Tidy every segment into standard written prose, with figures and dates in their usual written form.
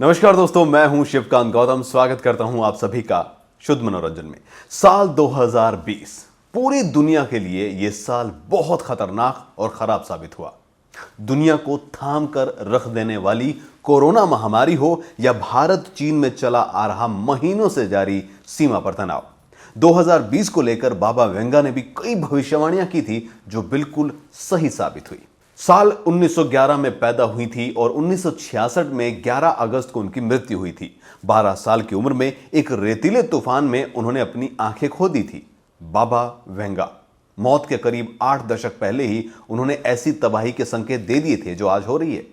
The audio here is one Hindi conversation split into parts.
नमस्कार दोस्तों, मैं हूं शिवकांत गौतम। स्वागत करता हूं आप सभी का शुद्ध मनोरंजन में। साल 2020 पूरी दुनिया के लिए यह साल बहुत खतरनाक और खराब साबित हुआ। दुनिया को थाम कर रख देने वाली कोरोना महामारी हो या भारत चीन में चला आ रहा महीनों से जारी सीमा पर तनाव, 2020 को लेकर बाबा वेंगा ने भी कई भविष्यवाणियां की थी जो बिल्कुल सही साबित हुई। साल 1911 में पैदा हुई थी और 1966 में 11 अगस्त को उनकी मृत्यु हुई थी। 12 साल की उम्र में एक रेतीले तूफान में उन्होंने अपनी आंखें खो दी थी। बाबा वेंगा मौत के करीब 8 दशक पहले ही उन्होंने ऐसी तबाही के संकेत दे दिए थे जो आज हो रही है।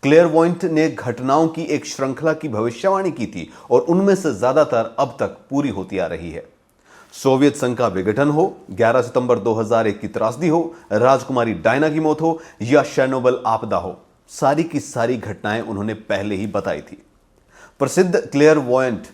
क्लेयरवॉयंट ने घटनाओं की एक श्रृंखला की भविष्यवाणी की थी और उनमें से ज्यादातर अब तक पूरी होती आ रही है। सोवियत संघ का विघटन हो, 11 सितंबर 2001 की त्रासदी हो, राजकुमारी डायना की मौत हो या शेरनोबिल आपदा हो, सारी की सारी घटनाएं उन्होंने पहले ही बताई थी। प्रसिद्ध क्लेयरवॉयंट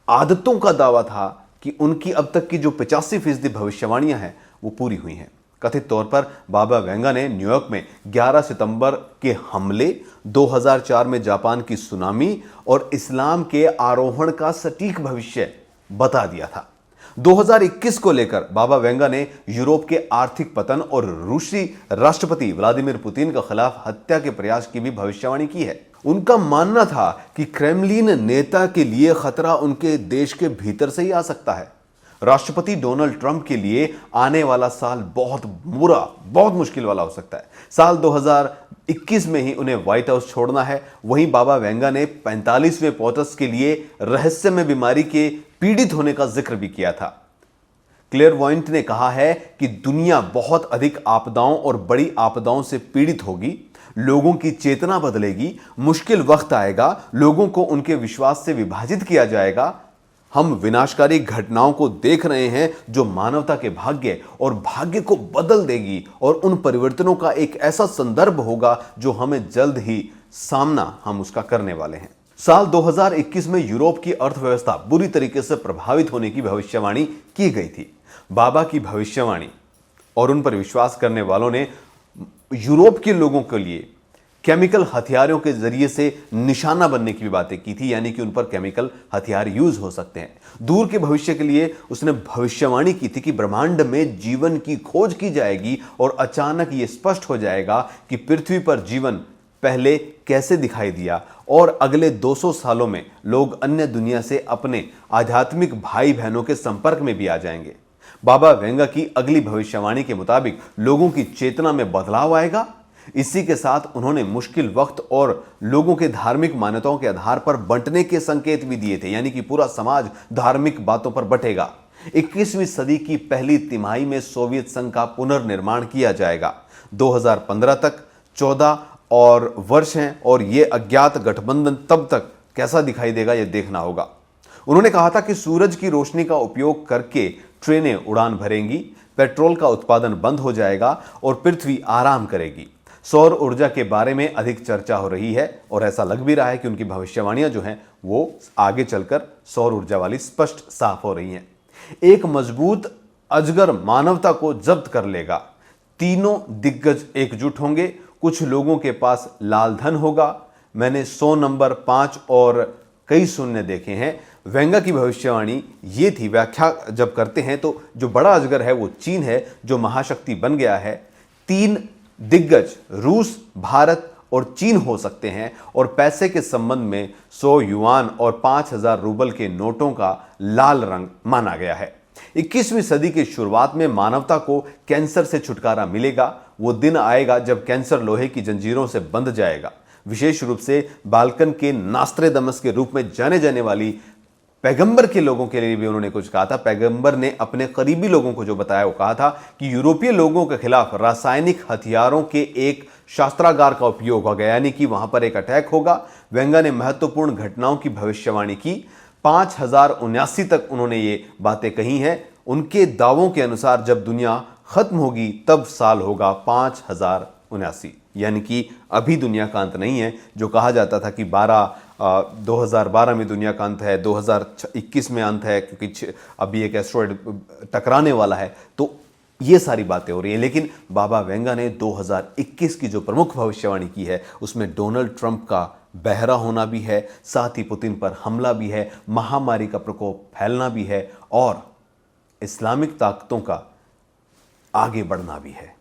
आदतों का दावा था कि उनकी अब तक की जो 85% भविष्यवाणियां हैं वो पूरी हुई हैं। कथित तौर पर बाबा वेंगा ने न्यूयॉर्क में 11 सितंबर के हमले, 2004 में जापान की सुनामी और इस्लाम के आरोहण का सटीक भविष्य बता दिया था। 2021 को लेकर बाबा वेंगा ने यूरोप के आर्थिक पतन और रूसी राष्ट्रपति व्लादिमीर पुतिन के खिलाफ हत्या के प्रयास की भी भविष्यवाणी की है। उनका मानना था कि क्रेमलिन नेता के लिए खतरा उनके देश के भीतर से ही आ सकता है। राष्ट्रपति डोनाल्ड ट्रंप के लिए आने वाला साल बहुत बुरा, बहुत मुश्किल वाला हो सकता है। साल 2021 में ही उन्हें व्हाइट हाउस छोड़ना है। वहीं बाबा वेंगा ने 45वें पोटस के लिए रहस्यमय बीमारी के पीड़ित होने का जिक्र भी किया था। क्लेयरवॉयंट ने कहा है कि दुनिया बहुत अधिक आपदाओं और बड़ी आपदाओं से पीड़ित होगी, लोगों की चेतना बदलेगी, मुश्किल वक्त आएगा, लोगों को उनके विश्वास से विभाजित किया जाएगा। हम विनाशकारी घटनाओं को देख रहे हैं जो मानवता के भाग्य और भाग्य को बदल देगी और उन परिवर्तनों का एक ऐसा संदर्भ होगा जो हमें जल्द ही सामना हम उसका करने वाले हैं। साल 2021 में यूरोप की अर्थव्यवस्था बुरी तरीके से प्रभावित होने की भविष्यवाणी की गई थी। बाबा की भविष्यवाणी और उन पर विश्वास करने वालों ने यूरोप के लोगों के लिए केमिकल हथियारों के जरिए से निशाना बनने की भी बातें की थी, यानी कि उन पर केमिकल हथियार यूज हो सकते हैं। दूर के भविष्य के लिए उसने भविष्यवाणी की थी कि ब्रह्मांड में जीवन की खोज की जाएगी और अचानक यह स्पष्ट हो जाएगा कि पृथ्वी पर जीवन पहले कैसे दिखाई दिया और अगले 200 सालों में लोग अन्य दुनिया से अपने आध्यात्मिक भाई बहनों के संपर्क में भी आ जाएंगे। बाबा वेंगा की अगली भविष्यवाणी के मुताबिक लोगों की चेतना में बदलाव आएगा। इसी के साथ उन्होंने मुश्किल वक्त और लोगों के धार्मिक मान्यताओं के आधार पर बंटने के संकेत भी दिए थे, यानी कि पूरा समाज धार्मिक बातों पर बंटेगा। 21वीं सदी की पहली तिमाही में सोवियत संघ का पुनर्निर्माण किया जाएगा। 2015 तक 14 और वर्ष हैं और यह अज्ञात गठबंधन तब तक कैसा दिखाई देगा यह देखना होगा। उन्होंने कहा था कि सूरज की रोशनी का उपयोग करके ट्रेनें उड़ान भरेंगी, पेट्रोल का उत्पादन बंद हो जाएगा और पृथ्वी आराम करेगी। सौर ऊर्जा के बारे में अधिक चर्चा हो रही है और ऐसा लग भी रहा है कि उनकी भविष्यवाणियां जो हैं वो आगे चलकर सौर ऊर्जा वाली स्पष्ट साफ हो रही हैं। एक मजबूत अजगर मानवता को जब्त कर लेगा। तीनों दिग्गज एकजुट होंगे। कुछ लोगों के पास लाल धन होगा। मैंने 100 नंबर 5 और कई शून्य देखे हैं। वेंगा की भविष्यवाणी ये थी। व्याख्या जब करते हैं तो जो बड़ा अजगर है वो चीन है जो महाशक्ति बन गया है। 3 दिग्गज रूस, भारत और चीन हो सकते हैं और पैसे के संबंध में 100 युआन और 5000 रूबल के नोटों का लाल रंग माना गया है। 21वीं सदी की शुरुआत में मानवता को कैंसर से छुटकारा मिलेगा। वो दिन आएगा जब कैंसर लोहे की जंजीरों से बंध जाएगा। विशेष रूप से बाल्कन के नास्त्रेदमस के रूप में जाने जाने वाली पैगंबर के लोगों के लिए भी उन्होंने कुछ कहा था। पैगंबर ने अपने करीबी लोगों को जो बताया वो कहा था कि यूरोपीय लोगों के खिलाफ रासायनिक हथियारों के एक शास्त्रागार का उपयोग होगा, यानी कि वहां पर एक अटैक होगा। वेंगा ने महत्वपूर्ण घटनाओं की भविष्यवाणी की। 5079 तक उन्होंने ये बातें कही हैं। उनके दावों के अनुसार जब दुनिया खत्म होगी तब साल होगा 5079, यानी कि अभी दुनिया का अंत नहीं है। जो कहा जाता था कि 2012 में दुनिया का अंत है, 2021 में अंत है क्योंकि अभी एक एस्ट्रॉयड टकराने वाला है, तो ये सारी बातें हो रही हैं। लेकिन बाबा वेंगा ने 2021 की जो प्रमुख भविष्यवाणी की है उसमें डोनाल्ड ट्रंप का बहरा होना भी है, साथ ही पुतिन पर हमला भी है, महामारी का प्रकोप फैलना भी है और इस्लामिक ताकतों का आगे बढ़ना भी है।